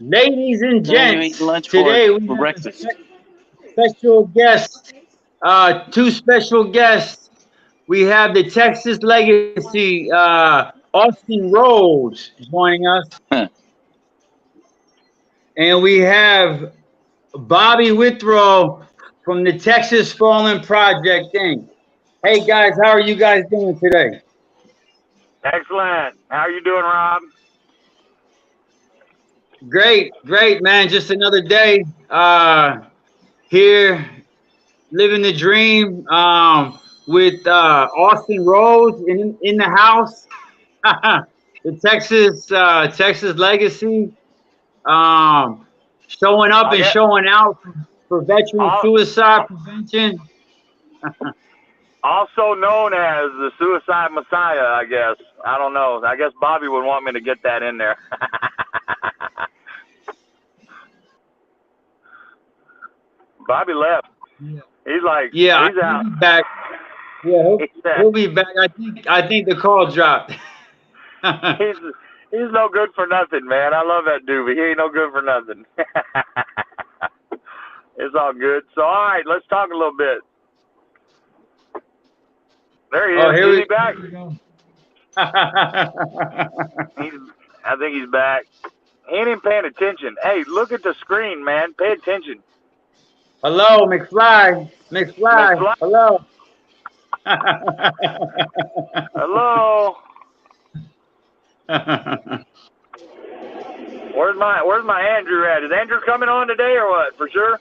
Ladies and What are you eating gents, lunch today we for have breakfast? special guests, two special guests. We have the Texas Legacy, Austin Rhodes, joining us, Huh. and we have Bobby Withrow from the Texas Fallen Project Inc. Hey guys, how are you guys doing today? Excellent. How are you doing, Rob? Great, great, man. Just another day here living the dream with Austin Rhodes in the house. The Texas Legacy, showing up I and get showing out for veteran al- suicide prevention. also known as the Suicide Messiah. I guess. I don't know. I guess Bobby would want me to get that in there. Bobby left. He's like Yeah, he's he'll out. be back. Yeah, He said he'll be back. I think the call dropped. he's he's no good for nothing, man. I love that doobie. He ain't no good for nothing. It's all good. So all right, let's talk a little bit. There he Oh, is. here Is we, he back? here we go. He's. I think he's back. He ain't even paying attention. Hey, look at the screen, man. Pay attention. Hello, McFly. McFly. McFly. Hello. Hello. Where's my Andrew at? Is Andrew coming on today or what? For sure.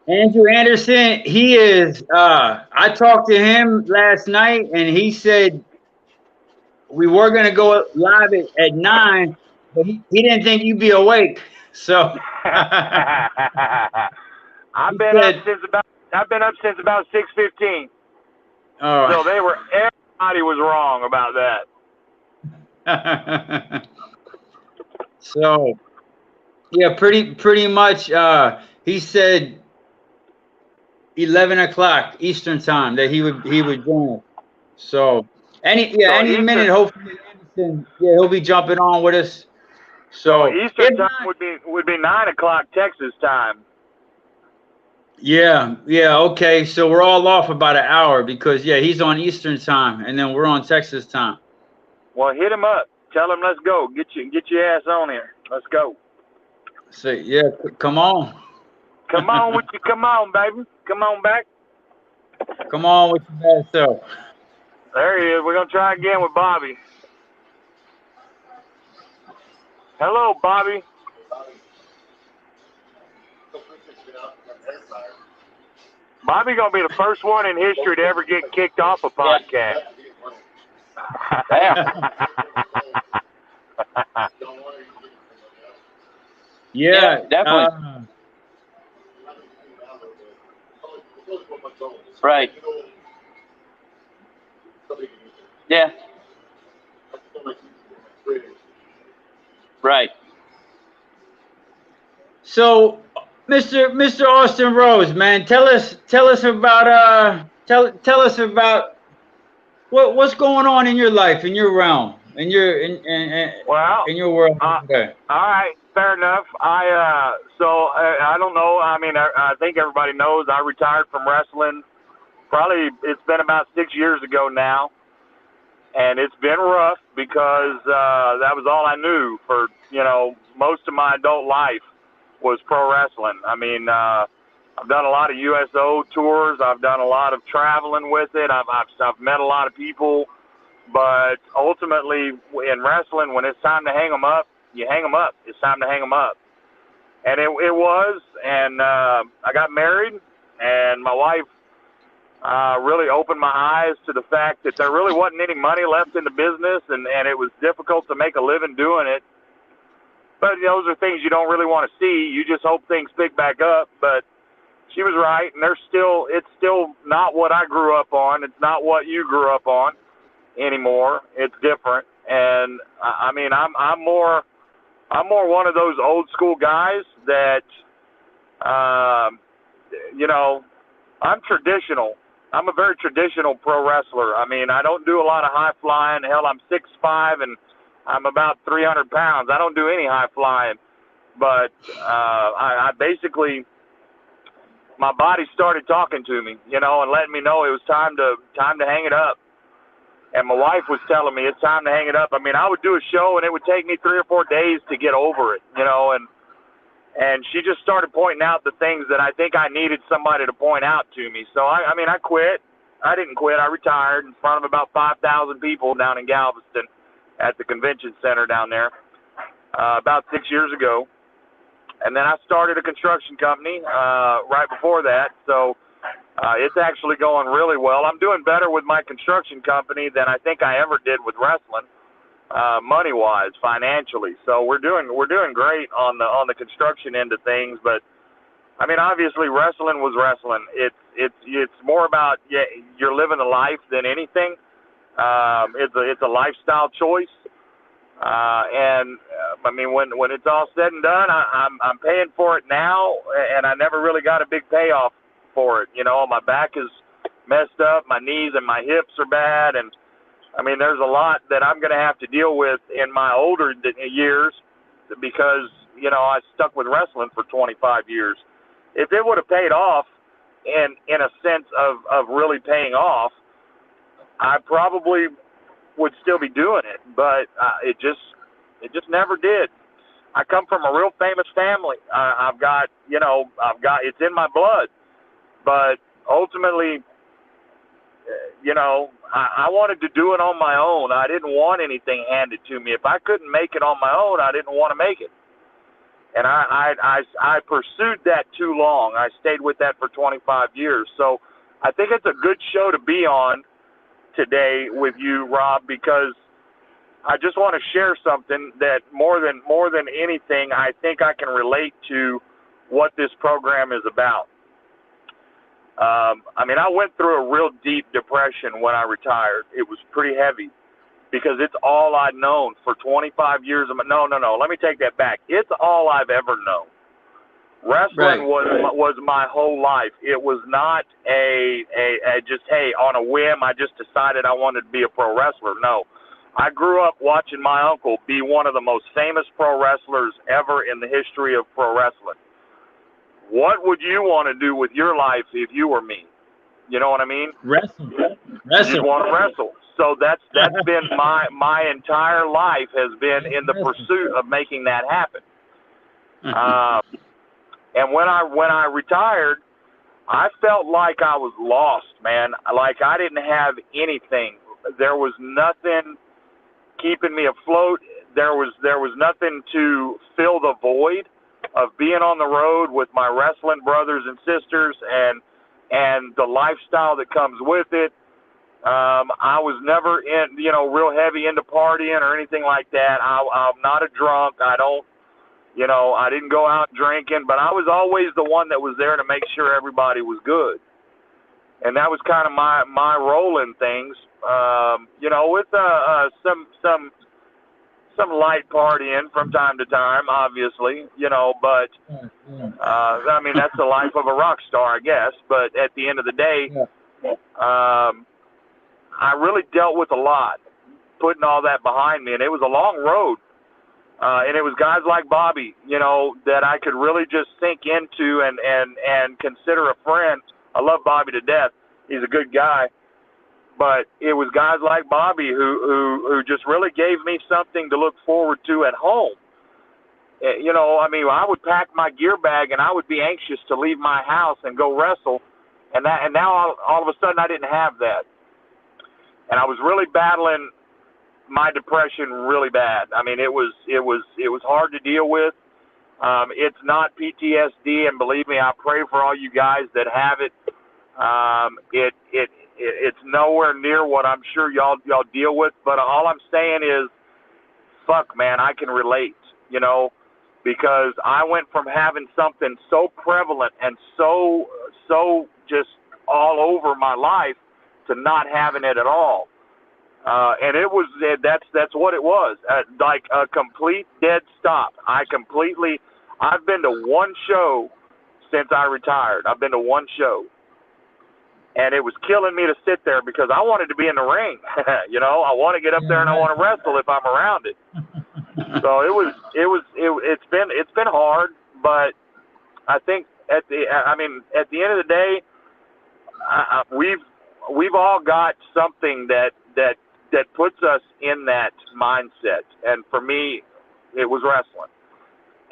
Andrew Anderson, he is. I talked to him last night, and he said we were gonna go live at 9, but he didn't think you'd be awake. So I've he been up said, since about I've been up since about 6:15. "Oh." So everybody was wrong about So yeah, pretty much. He said 11 o'clock Eastern time that he would join us. So so any minute, hopefully Anderson, yeah, he'll be jumping on with us. So Eastern if time not, would be 9 o'clock Texas time. yeah, okay. So we're all off about an hour because yeah, he's on Eastern time and then we're on Texas time. Well, hit him up. Tell him let's go. Get your ass on here. Let's go. So yeah, come on, Come on with you. Come on, baby. Come on back. come on with your bad self. There he is. We're gonna try again with Bobby. Hello, Bobby. Bobby gonna be the first one in history to ever get kicked off a podcast. Damn. Yeah, Yeah, definitely. Right. Yeah. Right. so Mr. Austin Rose, man, tell us about tell us about what's going on in your life, in your realm, Well, in your world uh, today. all right, fair enough. I don't know. I mean, I think everybody knows I retired from wrestling. Probably it's been about 6 years ago now, and it's been rough because that was all I knew for most of my adult life was pro wrestling. I mean, I've done a lot of USO tours. I've done a lot of traveling with it. I've met a lot of people, but ultimately in wrestling, when it's time to hang them up, you hang them up. It's time to hang them up, and it was. And I got married, and my wife really opened my eyes to the fact that there really wasn't any money left in the business, and it was difficult to make a living doing it. But those are things you don't really want to see. You just hope things pick back up. But she was right, and it's still not what I grew up on. It's not what you grew up on anymore. It's different. And I mean, I'm more one of those old school guys that, um, you know, I'm traditional. I'm a very traditional pro wrestler. I mean, I don't do a lot of high flying. Hell, I'm 6'5" and I'm about 300 pounds. I don't do any high flying. but I basically, my body started talking to me, you know, and letting me know it was time to hang it up. And my wife was telling me it's time to hang it up. I mean, I would do a show and it would take me 3 or 4 days to get over it, you know, and she just started pointing out the things that I think I needed somebody to point out to me. So I mean, I quit. I didn't quit. I retired in front of about 5,000 people down in Galveston at the convention center down there about 6 years ago. And then I started a construction company right before that. So it's actually going really well. I'm doing better with my construction company than I think I ever did with wrestling, money-wise, financially. So we're doing great on the construction end of things. But I mean, obviously, wrestling was wrestling. It's more about you're living the life than anything. It's a lifestyle choice. And I mean, when it's all said and done, I'm paying for it now, and I never really got a big payoff for it. You know, my back is messed up, my knees and my hips are bad, and I mean, there's a lot that I'm going to have to deal with in my older years because, you know, I stuck with wrestling for 25 years. If it would have paid off in a sense of really paying off, I probably would still be doing it, but it just never did. I come from a real famous family. I've got it's in my blood, but ultimately, you know, I wanted to do it on my own. I didn't want anything handed to me. If I couldn't make it on my own, I didn't want to make it. And I pursued that too long. I stayed with that for 25 years. So I think it's a good show to be on today with you, Rob, because I just want to share something that more than anything, I think I can relate to what this program is about. I mean, I went through a real deep depression when I retired. It was pretty heavy because it's all I'd known for 25 years. No, let me take that back. It's all I've ever known. Wrestling was my whole life. It was not a just, hey, on a whim, I just decided I wanted to be a pro wrestler. No. I grew up watching my uncle be one of the most famous pro wrestlers ever in the history of pro wrestling. What would you want to do with your life if you were me? You know what I mean? Wrestle. You want to wrestle. So that's been my entire life has been in the pursuit of making that happen. And when I retired, I felt like I was lost, man. Like I didn't have anything. There was nothing keeping me afloat. There was nothing to fill the void of being on the road with my wrestling brothers and sisters and the lifestyle that comes with it. I was never real heavy into partying or anything like that. I'm not a drunk. I didn't go out drinking, but I was always the one that was there to make sure everybody was good. And that was kind of my role in things, with some light partying from time to time, obviously, but I mean, that's the life of a rock star, I guess. But at the end of the day, I really dealt with a lot, putting all that behind me, and it was a long road. And it was guys like Bobby, that I could really just sink into and consider a friend. I love Bobby to death. He's a good guy. But it was guys like Bobby who just really gave me something to look forward to at home. I mean, I would pack my gear bag and I would be anxious to leave my house and go wrestle. And now all of a sudden I didn't have that. And I was really battling my depression really bad. I mean, it was hard to deal with. It's not PTSD, and believe me, I pray for all you guys that have it. It's nowhere near what I'm sure y'all deal with. But all I'm saying is, fuck, man, I can relate. Because I went from having something so prevalent and so just all over my life to not having it at all. And that's what it was, like a complete dead stop. I've been to one show since I retired. I've been to one show. And it was killing me to sit there because I wanted to be in the ring. I want to get up there and I want to wrestle if I'm around it. So it's been hard, but I think at the end of the day, we've all got something that puts us in that mindset. And for me, it was wrestling,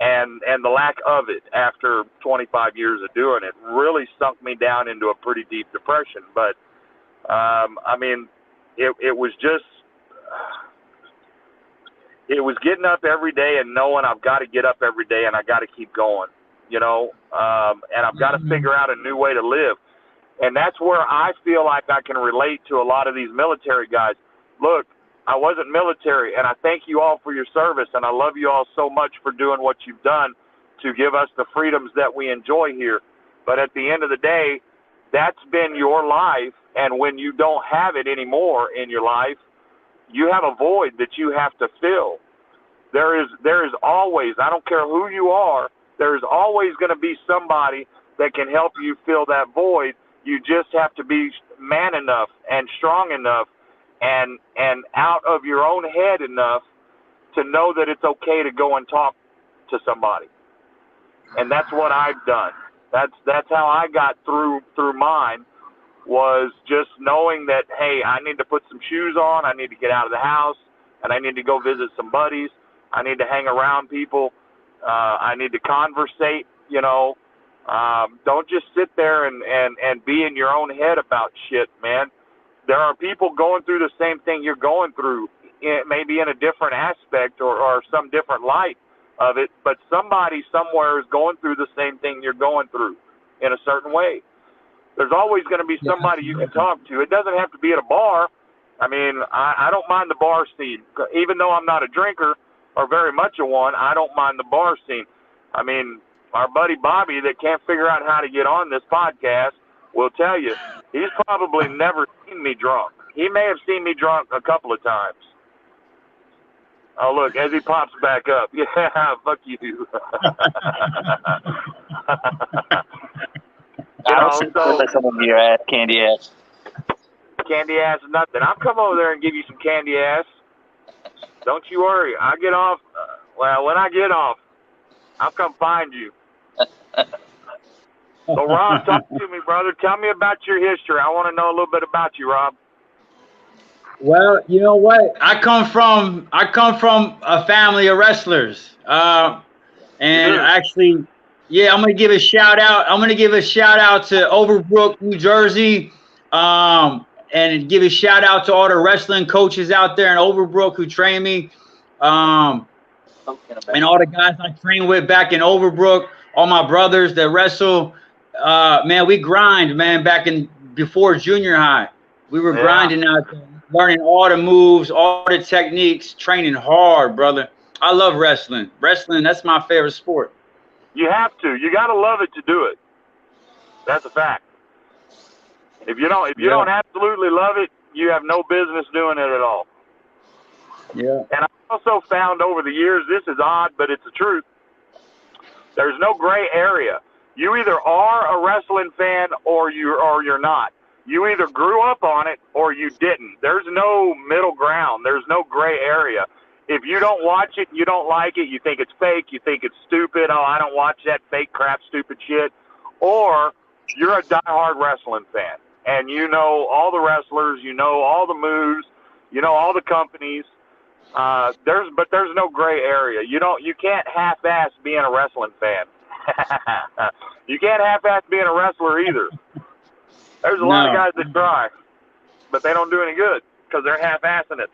and the lack of it after 25 years of doing it really sunk me down into a pretty deep depression. But it was just. It was getting up every day and knowing I've got to get up every day and I got to keep going, and I've got to figure out a new way to live. And that's where I feel like I can relate to a lot of these military guys. Look, I wasn't military, and I thank you all for your service, and I love you all so much for doing what you've done to give us the freedoms that we enjoy here. But at the end of the day, that's been your life, and when you don't have it anymore in your life, you have a void that you have to fill. There is always, I don't care who you are, there is always going to be somebody that can help you fill that void. You just have to be man enough and strong enough and out of your own head enough to know that it's okay to go and talk to somebody. And that's what I've done. That's how I got through mine. Was just knowing that, hey, I need to put some shoes on, I need to get out of the house, and I need to go visit some buddies, I need to hang around people, I need to conversate, don't just sit there and be in your own head about shit, man. There are people going through the same thing you're going through, maybe in a different aspect or some different light of it, but somebody somewhere is going through the same thing you're going through in a certain way. There's always going to be somebody you can talk to. It doesn't have to be at a bar. I mean, I don't mind the bar scene. Even though I'm not a drinker or very much a one, I don't mind the bar scene. I mean, our buddy Bobby that can't figure out how to get on this podcast will tell you he's probably never seen me drunk. He may have seen me drunk a couple of times. Oh, look, as he pops back up. Yeah, fuck you. Some of your ass, candy ass. Candy ass is nothing. I'll come over there and give you some candy ass. Don't you worry. I get off. When I get off, I'll come find you. So, Rob, talk to me, brother. Tell me about your history. I want to know a little bit about you, Rob. Well, you know what? I come from a family of wrestlers. And actually, yeah, I'm gonna give a shout out. I'm gonna give a shout out to Overbrook, New Jersey, and give a shout out to all the wrestling coaches out there in Overbrook who train me, and all the guys I train with back in Overbrook. All my brothers that wrestle. Man, we grind, man. Before junior high, we were grinding out there, learning all the moves, all the techniques, training hard, brother. I love wrestling. Wrestling, that's my favorite sport. You have to. You got to love it to do it. That's a fact. If you don't absolutely love it, you have no business doing it at all. Yeah. And I've also found over the years, this is odd, but it's the truth. There's no gray area. You either are a wrestling fan or you're not. You either grew up on it or you didn't. There's no middle ground. There's no gray area. If you don't watch it, you don't like it, you think it's fake, you think it's stupid, oh, I don't watch that fake crap, stupid shit, or you're a diehard wrestling fan, and you know all the wrestlers, you know all the moves, you know all the companies. There's no gray area. You can't half-ass being a wrestling fan. You can't half-ass being a wrestler either. There's a lot of guys that try, but they don't do any good because they're half-assing it.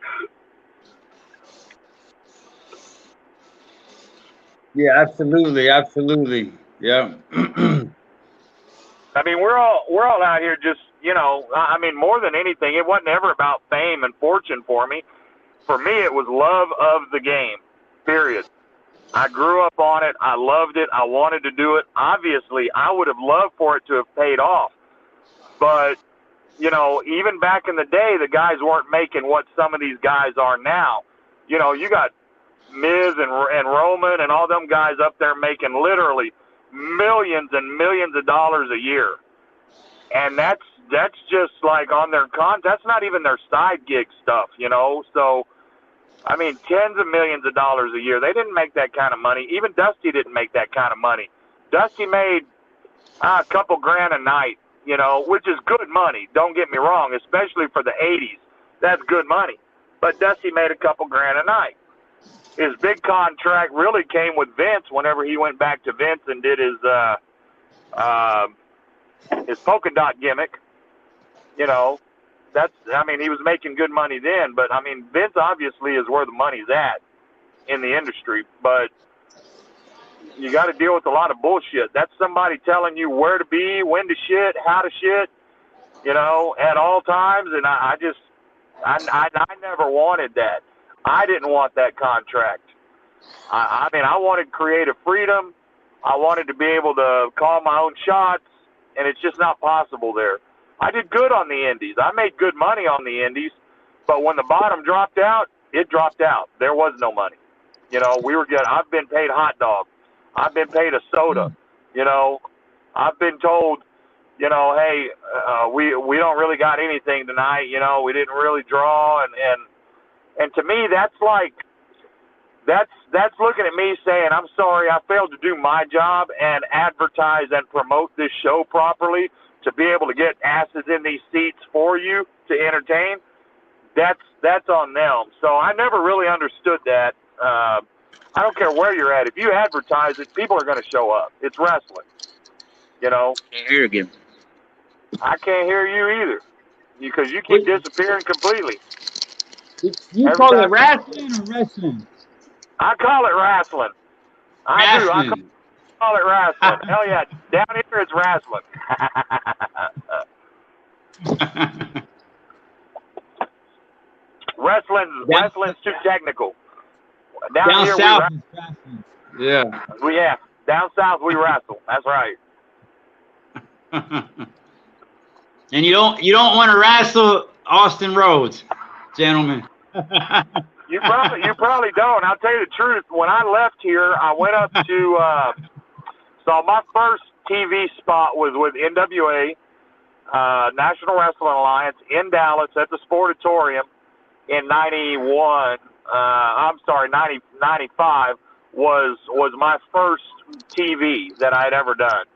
Yeah, absolutely, absolutely. Yeah. I mean, we're all out here just, I mean, more than anything, it wasn't ever about fame and fortune for me. For me, it was love of the game, period. I grew up on it. I loved it. I wanted to do it. Obviously, I would have loved for it to have paid off. But, even back in the day, the guys weren't making what some of these guys are now. You got Miz and Roman and all them guys up there making literally millions and millions of dollars a year. And that's just like on their that's not even their side gig stuff, So I mean, tens of millions of dollars a year. They didn't make that kind of money. Even Dusty didn't make that kind of money. Dusty made a couple grand a night, you know, which is good money. Don't get me wrong, especially for the 80s. That's good money. But Dusty made a couple grand a night. His big contract really came with Vince whenever he went back to Vince and did his polka dot gimmick. You know, he was making good money then, but I mean, Vince obviously is where the money's at in the industry, but you got to deal with a lot of bullshit. That's somebody telling you where to be, when to shit, how to shit, you know, at all times, and I never wanted that. I didn't want that contract. I mean, I wanted creative freedom. I wanted to be able to call my own shots, and it's just not possible there. I did good on the indies. I made good money on the indies, but when the bottom dropped out, it dropped out. There was no money. You know, we were good. I've been paid hot dog. I've been paid a soda. You know, I've been told, you know, hey, we don't really got anything tonight. You know, we didn't really draw, and to me, that's like, that's looking at me saying, I'm sorry, I failed to do my job and advertise and promote this show properly to be able to get asses in these seats for you to entertain. That's on them. So I never really understood that. I don't care where you're at. If you advertise it, people are going to show up. It's wrestling. You know? Can't hear again. I can't hear you either because you keep disappearing completely. You call it wrestling or wrestling? I call it wrestling. I do. I call it wrestling. Hell yeah. Down here it's wrestling. Wrestling's too technical. Down here south we wrestling. Yeah. Yeah. Down south we wrestle. That's right. And you don't want to wrestle Austin Rhodes, gentlemen. You probably don't. I'll tell you the truth. When I left here, I went up to so my first TV spot was with NWA, National Wrestling Alliance, in Dallas at the Sportatorium in 95 was my first TV that I had ever done.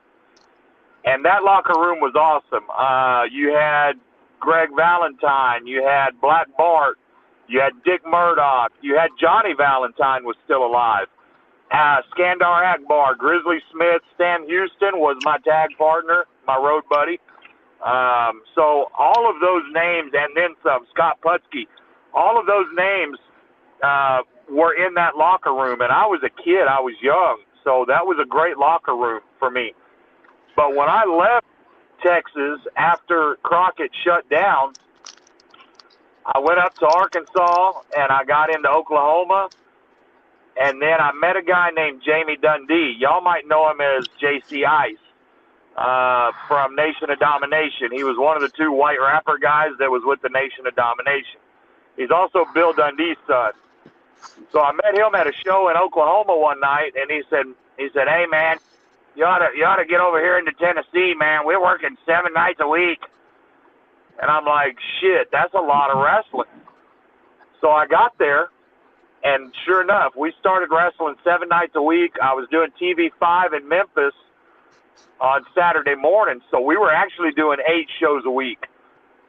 And that locker room was awesome. You had Greg Valentine, you had Black Bart, you had Dick Murdoch, you had Johnny Valentine was still alive. Skandar Akbar, Grizzly Smith, Stan Houston was my tag partner, my road buddy. So all of those names, and then some, Scott Putski, all of those names were in that locker room. And I was a kid, I was young, so that was a great locker room for me. But when I left Texas after Crockett shut down, I went up to Arkansas and I got into Oklahoma. And then I met a guy named Jamie Dundee. Y'all might know him as JC Ice from Nation of Domination. He was one of the two white rapper guys that was with the Nation of Domination. He's also Bill Dundee's son. So I met him at a show in Oklahoma one night, and he said, "Hey man, you ought to get over here into Tennessee, man. We're working 7 nights a week." And I'm like, shit, that's a lot of wrestling. So I got there, and sure enough, we started wrestling 7 nights a week. I was doing TV5 in Memphis on Saturday morning, so we were actually doing 8 shows a week.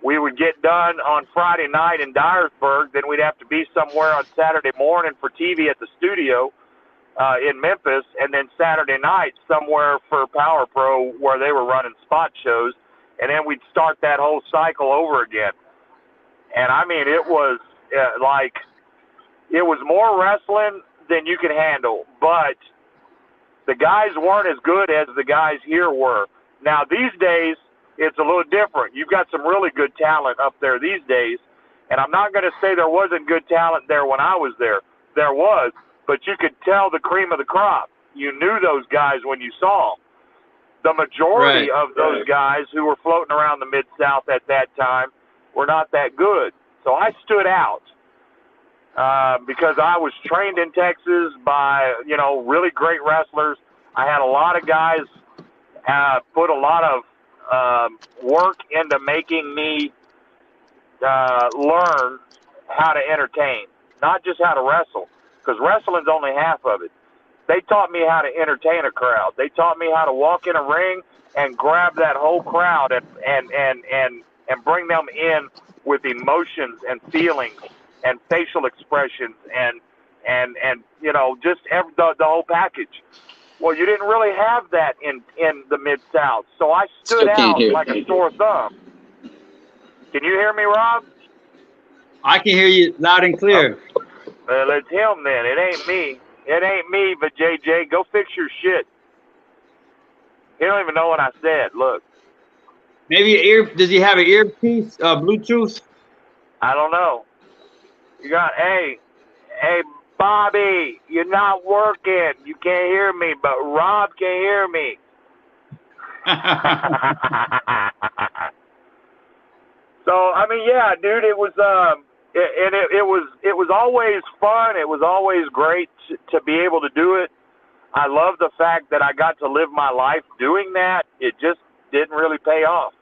We would get done on Friday night in Dyersburg, then we'd have to be somewhere on Saturday morning for TV at the studio in Memphis, and then Saturday night somewhere for Power Pro where they were running spot shows, and then we'd start that whole cycle over again. And I mean, it was it was more wrestling than you could handle, but the guys weren't as good as the guys here were. Now, these days, it's a little different. You've got some really good talent up there these days, and I'm not going to say there wasn't good talent there when I was there. There was, but you could tell the cream of the crop. You knew those guys when you saw them. The majority of those guys who were floating around the Mid-South at that time were not that good. So I stood out because I was trained in Texas by, really great wrestlers. I had a lot of guys put a lot of work into making me learn how to entertain. not just how to wrestle, because wrestling's only half of it. They taught me how to entertain a crowd. They taught me how to walk in a ring and grab that whole crowd and bring them in with emotions and feelings and facial expressions and you know, just the whole package. Well, you didn't really have that in the Mid-South, so I stood out like a sore thumb. Can you hear me, Rob? I can hear you loud and clear. Well, it's him then. It ain't me. It ain't me, but JJ, go fix your shit. He don't even know what I said. Look. Maybe does he have an earpiece, Bluetooth? I don't know. You got, hey, Bobby, you're not working. You can't hear me, but Rob can hear me. So, I mean, yeah, dude, it was, it was always fun. It was always great to be able to do it. I love the fact that I got to live my life doing that. It just didn't really pay off.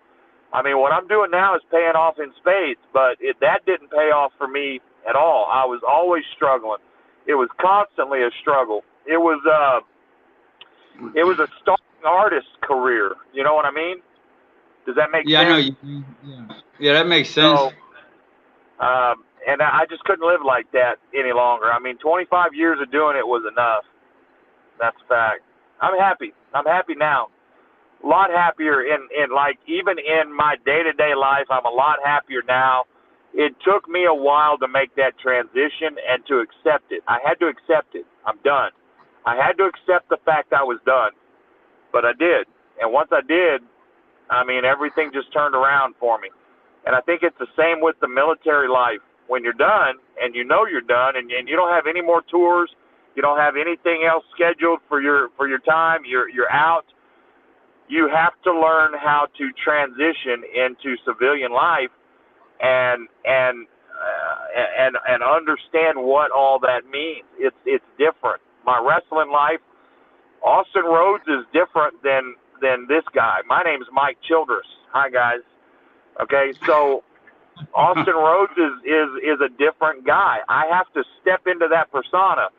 I mean, what I'm doing now is paying off in spades, but that didn't pay off for me at all. I was always struggling. It was constantly a struggle. It was a starving artist career. You know what I mean? Does that make sense? I know. Yeah, that makes sense. So, and I just couldn't live like that any longer. I mean, 25 years of doing it was enough. That's a fact. I'm happy. I'm happy now. A lot happier in like, even in my day-to-day life, I'm a lot happier now. It took me a while to make that transition and to accept it. I had to accept it. I'm done. I had to accept the fact I was done. But I did. And once I did, I mean, everything just turned around for me. And I think it's the same with the military life. When you're done, and you know you're done, and you don't have any more tours, you don't have anything else scheduled for your time, you're out. You have to learn how to transition into civilian life and understand what all that means. It's different. My wrestling life, Austin Rhodes is different than this guy. My name is Mike Childress. Hi guys. Okay, so Austin Rhodes is a different guy. I have to step into that persona.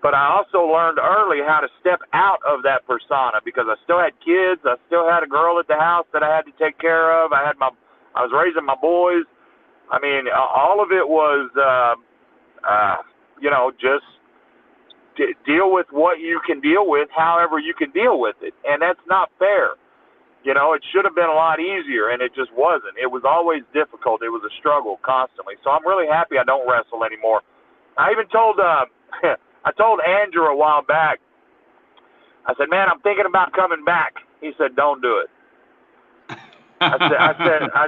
But I also learned early how to step out of that persona because I still had kids. I still had a girl at the house that I had to take care of. I was raising my boys. I mean, all of it was, you know, just deal with what you can deal with, however you can deal with it. And that's not fair. You know, it should have been a lot easier, and it just wasn't. It was always difficult. It was a struggle constantly. So I'm really happy I don't wrestle anymore. I even told I told Andrew a while back, I said, man, I'm thinking about coming back. He said, don't do it. I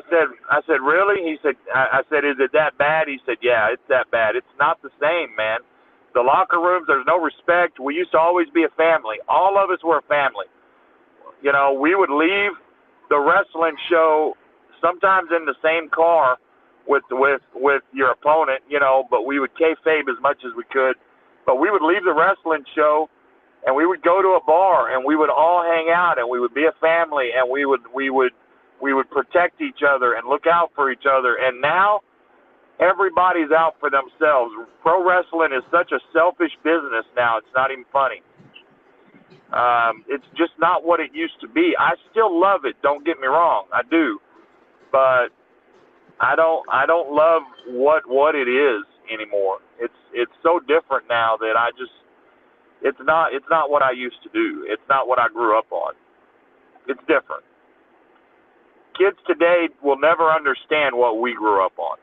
said, really? He said, I said, is it that bad? He said, yeah, it's that bad. It's not the same, man. The locker rooms, there's no respect. We used to always be a family. All of us were a family. You know, we would leave the wrestling show sometimes in the same car with your opponent, you know, but we would kayfabe as much as we could. But we would leave the wrestling show, and we would go to a bar, and we would all hang out, and we would be a family, and we would protect each other and look out for each other. And now everybody's out for themselves. Pro wrestling is such a selfish business now. It's not even funny. It's just not what it used to be. I still love it. Don't get me wrong. I do. But I don't love what it is anymore. It's so different now that it's not what I used to do. It's not what I grew up on. It's different. Kids today will never understand what we grew up on.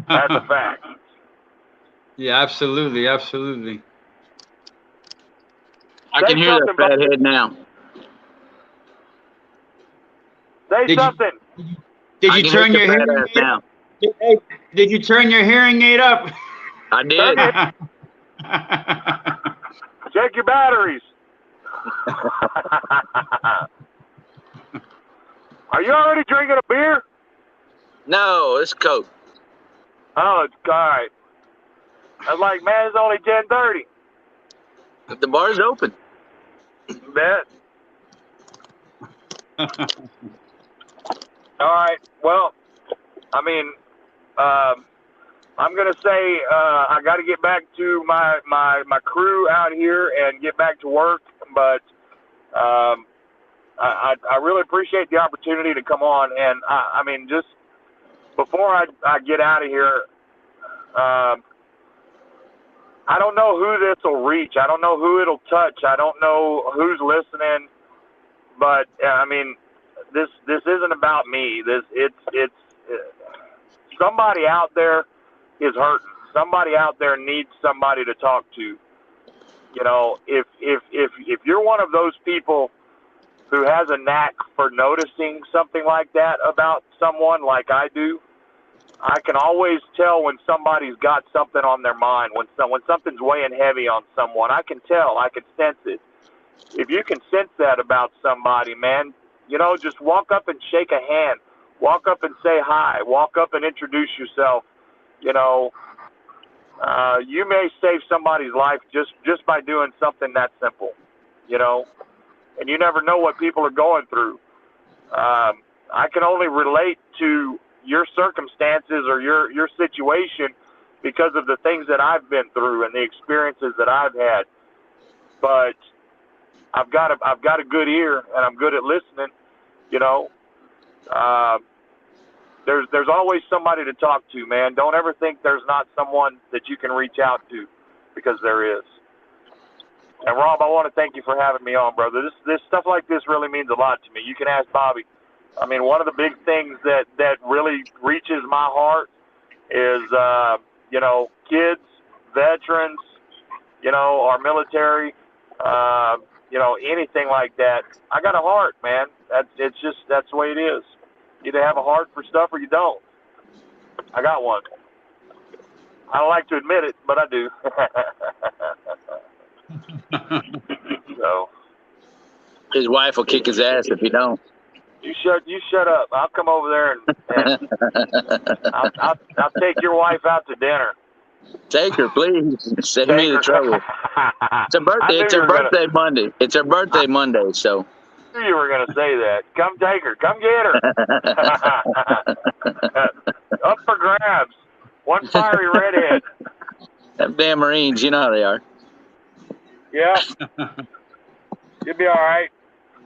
That's a fact. Yeah, absolutely, absolutely. I can hear that fat head now. Say something. Did you turn your hearing aid up? Did you turn your hearing aid up? I did. Check your batteries. Are you already drinking a beer? No, it's Coke. Oh, it's all right. I was like, man, it's only 10:30. But the bar's open. Bet. All right. Well, I mean, I'm gonna say I got to get back to my crew out here and get back to work. But I really appreciate the opportunity to come on. And I mean, just before I get out of here, I don't know who this will reach. I don't know who it'll touch. I don't know who's listening. But I mean, this isn't about me. It's somebody out there is hurting. Somebody out there needs somebody to talk to. You know, if you're one of those people who has a knack for noticing something like that about someone, like I do, I can always tell when somebody's got something on their mind. When something's weighing heavy on someone, I can tell. I can sense it. If you can sense that about somebody, man, you know, just walk up and shake a hand. Walk up and say hi. Walk up and introduce yourself. You know, you may save somebody's life just by doing something that simple, you know, and you never know what people are going through. I can only relate to your circumstances or your situation because of the things that I've been through and the experiences that I've had. But I've got a good ear and I'm good at listening, you know. There's always somebody to talk to, man. Don't ever think there's not someone that you can reach out to, because there is. And Rob, I want to thank you for having me on, brother. This stuff like this really means a lot to me. You can ask Bobby. I mean, one of the big things that really reaches my heart is, you know, kids, veterans, you know, our military, you know, anything like that. I got a heart, man. That's the way it is. You either have a heart for stuff or you don't. I got one. I don't like to admit it, but I do. So His wife will kick his ass if you don't. you shut up. I'll come over there and I'll take your wife out to dinner. Take her, please. Save me the trouble. It's her birthday. It's her birthday Monday. It's her birthday Monday, so. I knew you were going to say that. Come take her. Come get her. Up for grabs. One fiery redhead. Them damn Marines, you know how they are. Yeah. You'll be all right.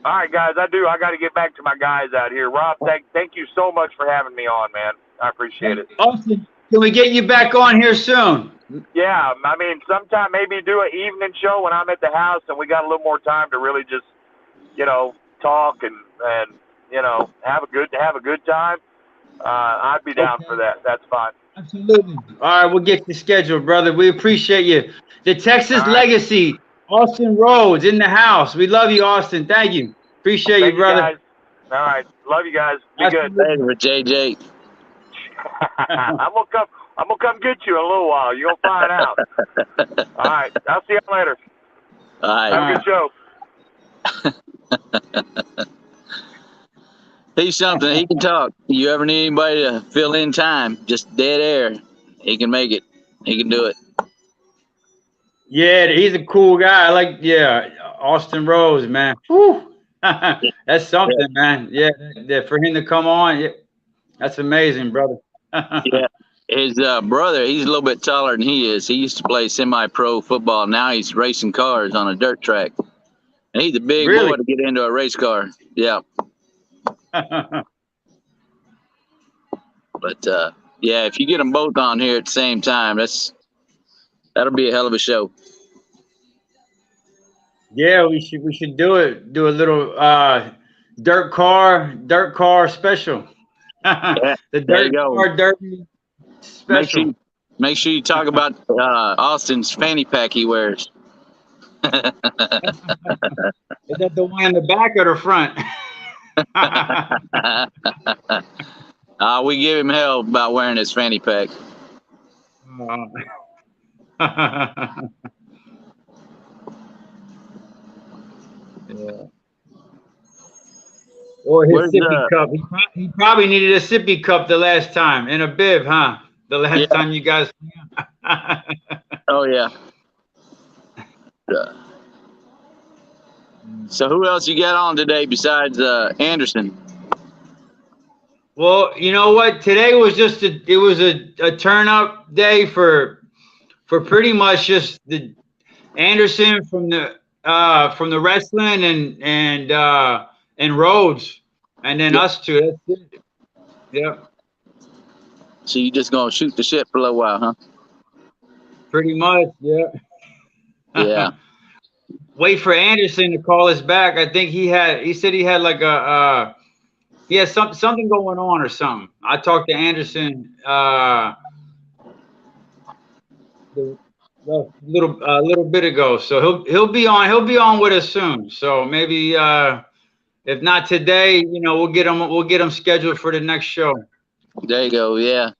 All right, guys. I got to get back to my guys out here. Rob, thank you so much for having me on, man. I appreciate it. Austin, can we get you back on here soon? Yeah. I mean, sometime maybe do an evening show when I'm at the house and we got a little more time to really just, you know, talk and you know, have a good time. I'd be down for that. That's fine. Absolutely. All right, we'll get you scheduled, brother. We appreciate you. The Texas Legacy, Austin Rhodes in the house. We love you, Austin. Thank you. Appreciate you, brother. Guys. All right. Love you guys. Be good. Thanks for JJ. I'm gonna come get you in a little while. You're gonna find out. All right. I'll see you later. All right. Have a good show. He's something. He can talk. You ever need anybody to fill in time, just dead air, he can make it. He can do it. Yeah, he's a cool guy. I like, Austin Rhodes, man. Whew. That's something, man. Yeah, for him to come on, yeah, that's amazing, brother. Yeah. His brother, he's a little bit taller than he is. He used to play semi-pro football. Now he's racing cars on a dirt track. And he's a big boy to get into a race car. Yeah. But yeah, if you get them both on here at the same time, that'll be a hell of a show. Yeah, we should do it. Do a little dirt car special. Yeah, the dirt car derby special. Make sure you talk about Austin's fanny pack he wears. Is that the one in the back or the front? We give him hell about wearing his fanny pack. Yeah. Or his sippy cup. He probably needed a sippy cup the last time in a bib, huh? The last time you guys. Oh yeah. So who else you got on today besides Anderson? Well, you know what? Today was just a turn up day for pretty much just the Anderson from the wrestling and Rhodes, and then Yep. us two. That's it. Yep, So you just gonna shoot the shit for a little while, huh? pretty much. Yeah. Yeah. Wait for Anderson to call us back. I think he said he had like he had something going on or something. I talked to Anderson the little bit ago, so he'll be on with us soon. So maybe if not today, we'll get him scheduled for the next show. There you go. Yeah.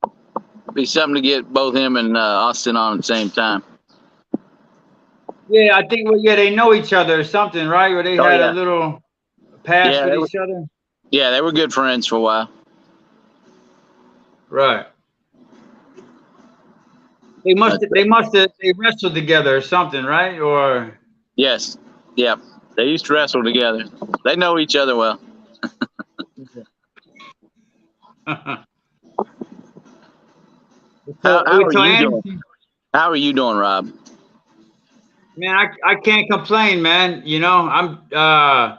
Be something to get both him and Austin on at the same time. Yeah, I think they know each other or something, right? Where they Oh had a yeah. little past Yeah. with each other. Yeah, they were good friends for a while. Right. That's They wrestled together or something, right? Or yes. Yeah. They used to wrestle together. They know each other well. How we are tell you doing? Anderson, How are you doing, Rob? man, I can't complain, man. I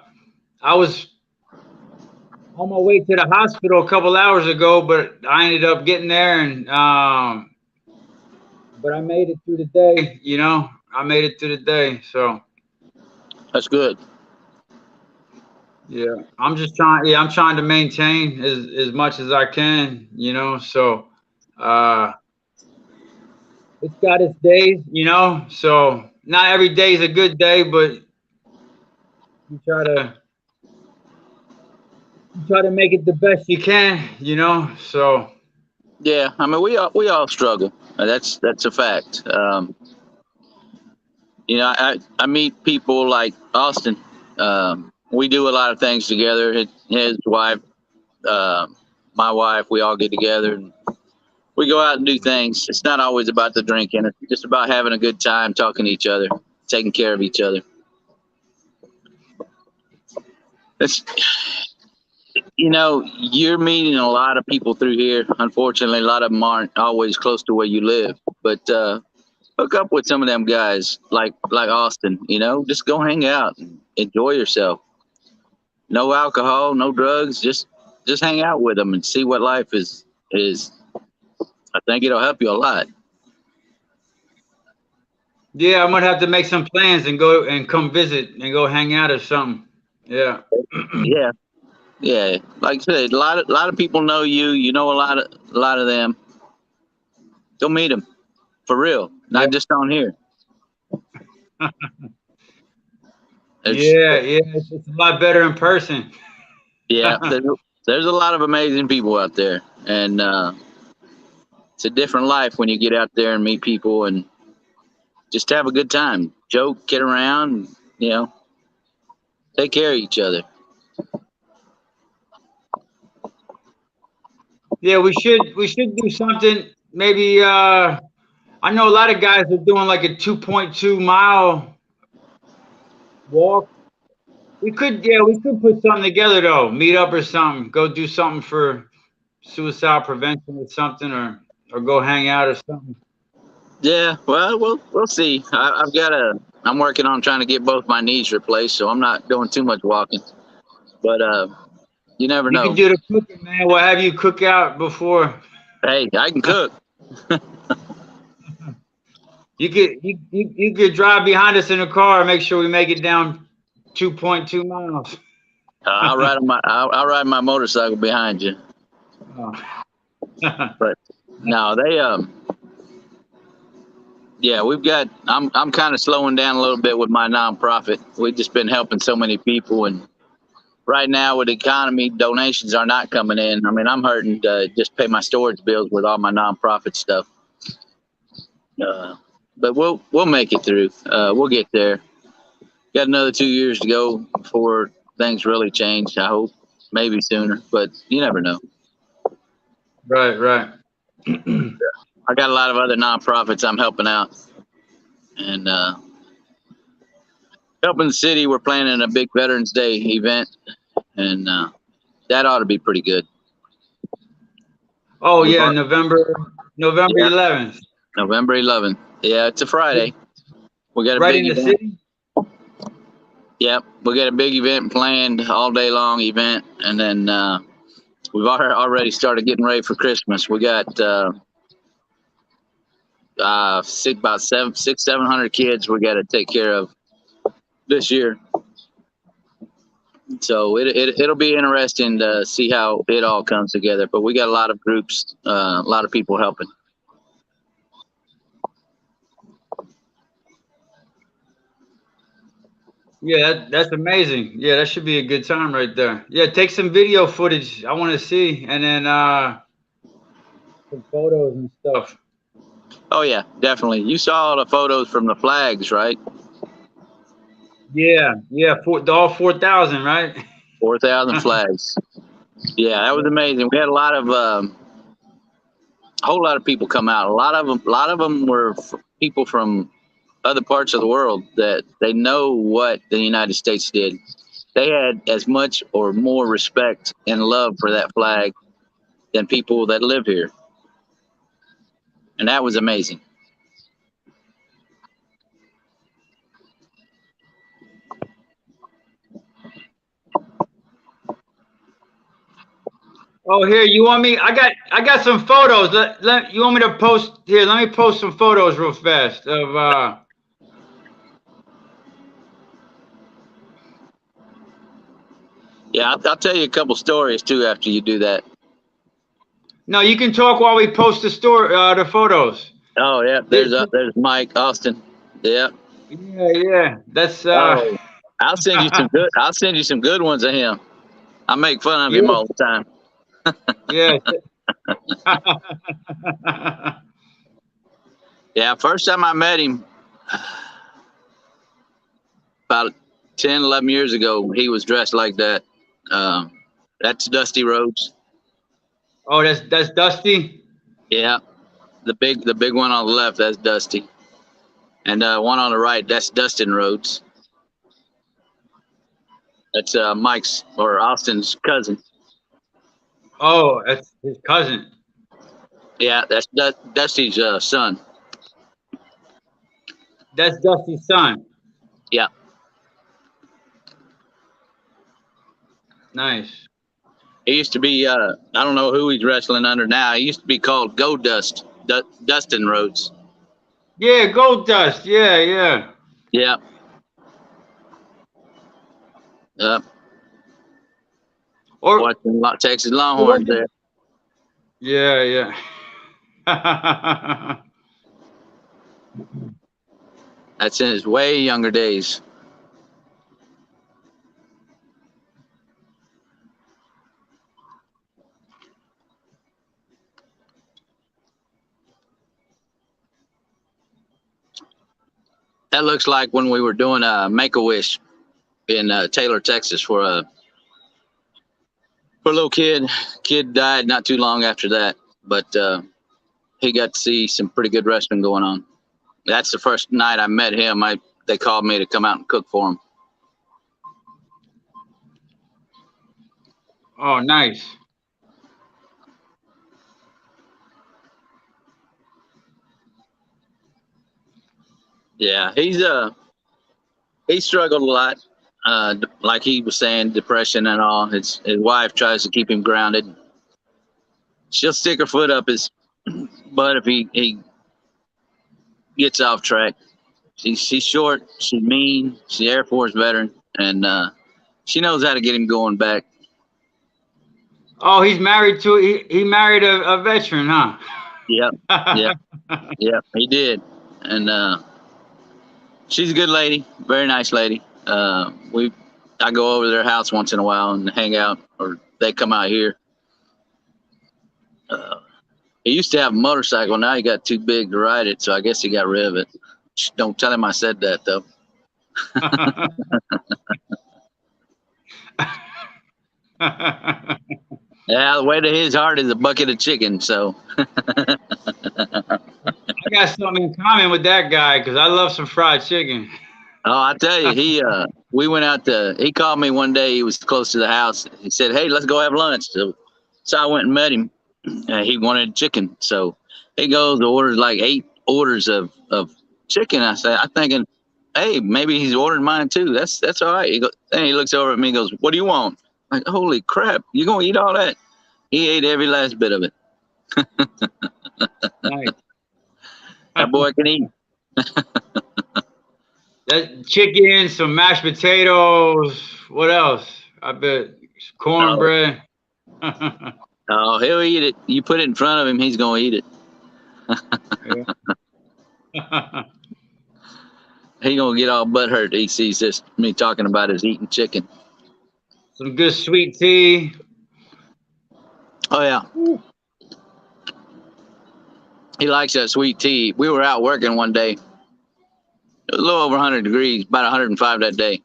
was on my way to the hospital a couple hours ago, but I ended up getting there and but I made it through the day, I made it through the day. So That's good. yeah, I'm trying to maintain as much as I can, so uh it's got its days, so not every day is a good day, but you try to make it the best you can, so Yeah. I mean, we all struggle. That's a fact. I meet people like Austin. We do a lot of things together. His wife, uh, my wife, we all get together and we go out and do things. It's not always about the drinking. It's just about having a good time, talking to each other, taking care of each other. It's, you're meeting a lot of people through here. Unfortunately, a lot of them aren't always close to where you live. But hook up with some of them guys like Austin. Just go hang out and enjoy yourself. No alcohol, no drugs. Just hang out with them and see what life is. I think it'll help you a lot. yeah, I'm gonna have to make some plans and go and come visit and go hang out or something. Yeah. Yeah, yeah. Like I said, a lot of people know you. You know a lot of them. Go meet them for real, Yeah. not just on here. There's Yeah, it's a lot better in person. yeah, there's a lot of amazing people out there, and it's a different life when you get out there and meet people and just have a good time, joke, get around, you know, take care of each other. Yeah, we should do something. Maybe I know a lot of guys are doing like a 2.2 mile walk. We could put something together though. Meet up or something. Go do something for suicide prevention or something, or go hang out or something. Yeah, well, we'll see. I'm working on trying to get both my knees replaced, so I'm not doing too much walking. But you never You can know. do the cooking, man. We'll have you cook out before. Hey, I can cook. You could drive behind us in a car and make sure we make it down 2.2 miles. I'll ride my motorcycle behind you. Oh. But no, they yeah, I'm kind of slowing down a little bit with my nonprofit. We've just been helping so many people, and right now with the economy, donations are not coming in. I mean, I'm hurting to just pay my storage bills with all my nonprofit stuff. Uh, but we'll make it through. We'll get there. Got another 2 years to go before things really change. I hope maybe sooner, but you never know. Right. I got a lot of other nonprofits I'm helping out, and helping the city. We're planning a big Veterans Day event, and that ought to be pretty good. Oh We yeah, bought, November yeah, 11th. November 11th. Yeah, it's a Friday. We got a Right big in the event. city. Yep, we got a big event planned, all day long event, and then we've already started getting ready for Christmas. We got about 700 kids we got to take care of this year. So it'll be interesting to see how it all comes together. But we got a lot of groups, a lot of people helping. Yeah, that's amazing. Yeah, that should be a good time right there. Yeah, take some video footage. I want to see, and then some photos and stuff. Oh yeah, definitely. You saw the photos from the flags, right? Yeah, yeah, all 4,000, right? 4,000 flags. Yeah, that was amazing. We had a whole lot of people come out. A lot of them were people from other parts of the world that they know what the United States did. They had as much or more respect and love for that flag than people that live here, and that was amazing. Oh, here, you want me? I got some photos. You want me to post here? Let me post some photos real fast of Yeah, I'll tell you a couple stories too after you do that. No, you can talk while we post the photos. Oh yeah, This, there's Mike Austin. Yeah. yeah, yeah. That's Oh, I'll send you some good ones of him. I make fun of him yeah, all the time. yeah. Yeah, first time I met him about 10, 11 years ago, he was dressed like that. Um, that's Dusty Rhodes. Oh, that's Dusty. Yeah, the big one on the left, that's Dusty, and one on the right, that's Dustin Rhodes. That's Mike's or Austin's cousin. Oh, that's his cousin. Yeah, that's Dusty's son. That's Dusty's son. Yeah, Nice. he used to be. I don't know who he's wrestling under now. He used to be called Go Dust, Dustin Rhodes. Yeah, Gold Dust. Yeah, yeah. Yeah, uh, Or watching Texas Longhorns wasn't. there. Yeah, yeah. That's in his way younger days. That looks like when we were doing a Make a Wish in Taylor, Texas, for a little kid. Kid died not too long after that, but he got to see some pretty good wrestling going on. That's the first night I met him. They called me to come out and cook for him. Oh, nice. Yeah, he struggled a lot. Like he was saying, depression and all. His wife tries to keep him grounded. She'll stick her foot up his butt if he gets off track. She's short. She's mean. She's an Air Force veteran, and she knows how to get him going back. Oh, he married a veteran, huh? Yep, yep, yep. He did, and she's a good lady, very nice lady. I go over to their house once in a while and hang out, or they come out here. Uh, he used to have a motorcycle. Now he got too big to ride it, so I guess he got rid of it. Don't tell him I said that though. Yeah, the way to his heart is a bucket of chicken. So I got something in common with that guy because I love some fried chicken. oh, I tell you, we went out to. He called me one day. He was close to the house. He said, "Hey, let's go have lunch." So I went and met him, he wanted chicken, so he goes orders like 8 orders of chicken. I thinking, hey, maybe he's ordering mine too. That's all right. Then he looks over at me and goes, what do you want? I'm like, holy crap, you gonna eat all that? He ate every last bit of it. Nice. That boy can eat. That chicken, some mashed potatoes. What else? I bet cornbread. Oh, he'll eat it. You put it in front of him, he's gonna eat it. He gonna get all butthurt. He sees this me talking about his eating chicken. Some good sweet tea. Oh yeah. He likes that sweet tea. We were out working one day. It was a little over 100 degrees, about 105 that day.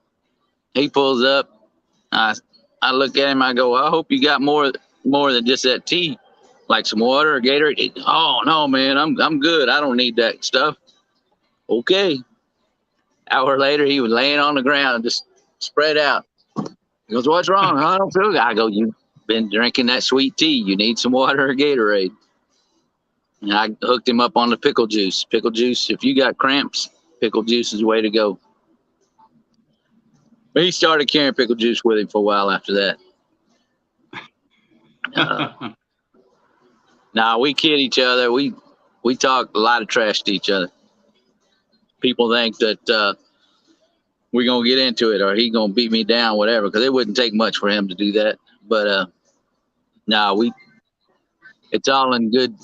He pulls up. I look at him. I go, I hope you got more than just that tea, like some water or Gatorade. Oh no, man, I'm good. I don't need that stuff. Okay. Hour later, he was laying on the ground, just spread out. He goes, what's wrong? I don't feel good. I go, you've been drinking that sweet tea. You need some water or Gatorade. And I hooked him up on the pickle juice. Pickle juice, if you got cramps, pickle juice is the way to go. But he started carrying pickle juice with him for a while after that. Nah, we kid each other. We talk a lot of trash to each other. People think that we're going to get into it or he's going to beat me down, whatever, because it wouldn't take much for him to do that. But it's all in good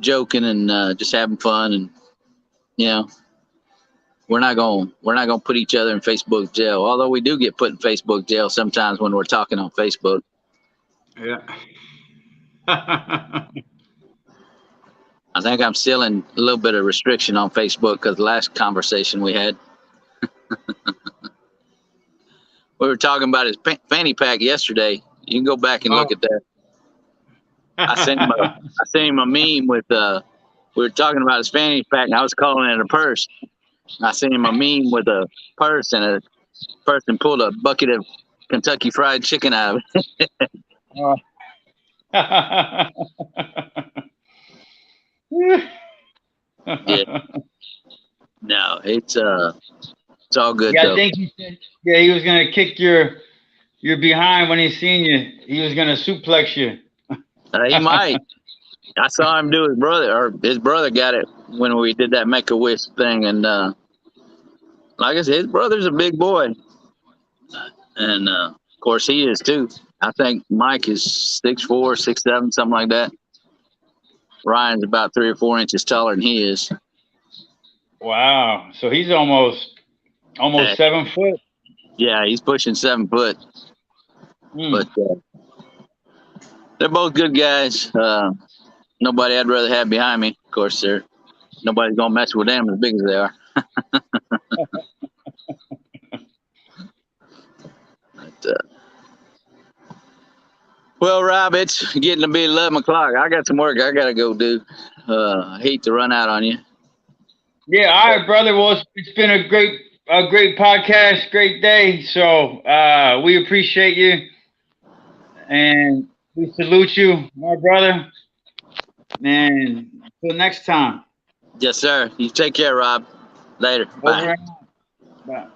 joking and just having fun. And, you know, we're not going to put each other in Facebook jail, although we do get put in Facebook jail sometimes when we're talking on Facebook. Yeah. I think I'm still in a little bit of restriction on Facebook because the last conversation we had, we were talking about his fanny pack yesterday. You can go back and look at that. I sent him a meme with we were talking about his fanny pack and I was calling it a purse. I sent him a meme with a purse and a person pulled a bucket of Kentucky Fried Chicken out of it. Yeah. No, it's all good. Yeah, though. I think he said he was gonna kick your behind when he seen you. He was gonna suplex you. He might. I saw him do his brother got it when we did that Make-A-Wish thing, and like I said, his brother's a big boy, and of course he is too. I think Mike is 6'4", 6'7", something like that. Ryan's about 3 or 4 inches taller than he is. Wow, so he's almost 7 foot. Yeah, he's pushing 7 foot. But they're both good guys. Nobody I'd rather have behind me. Of course, nobody's gonna mess with them as big as they are. Well, Rob, it's getting to be 11 o'clock. I got some work I gotta go do. I hate to run out on you. Yeah, all right, brother. Well, it's been a great podcast, great day. So we appreciate you and we salute you, my brother. And until next time. Yes, sir. You take care, Rob. Later. Bye. Bye.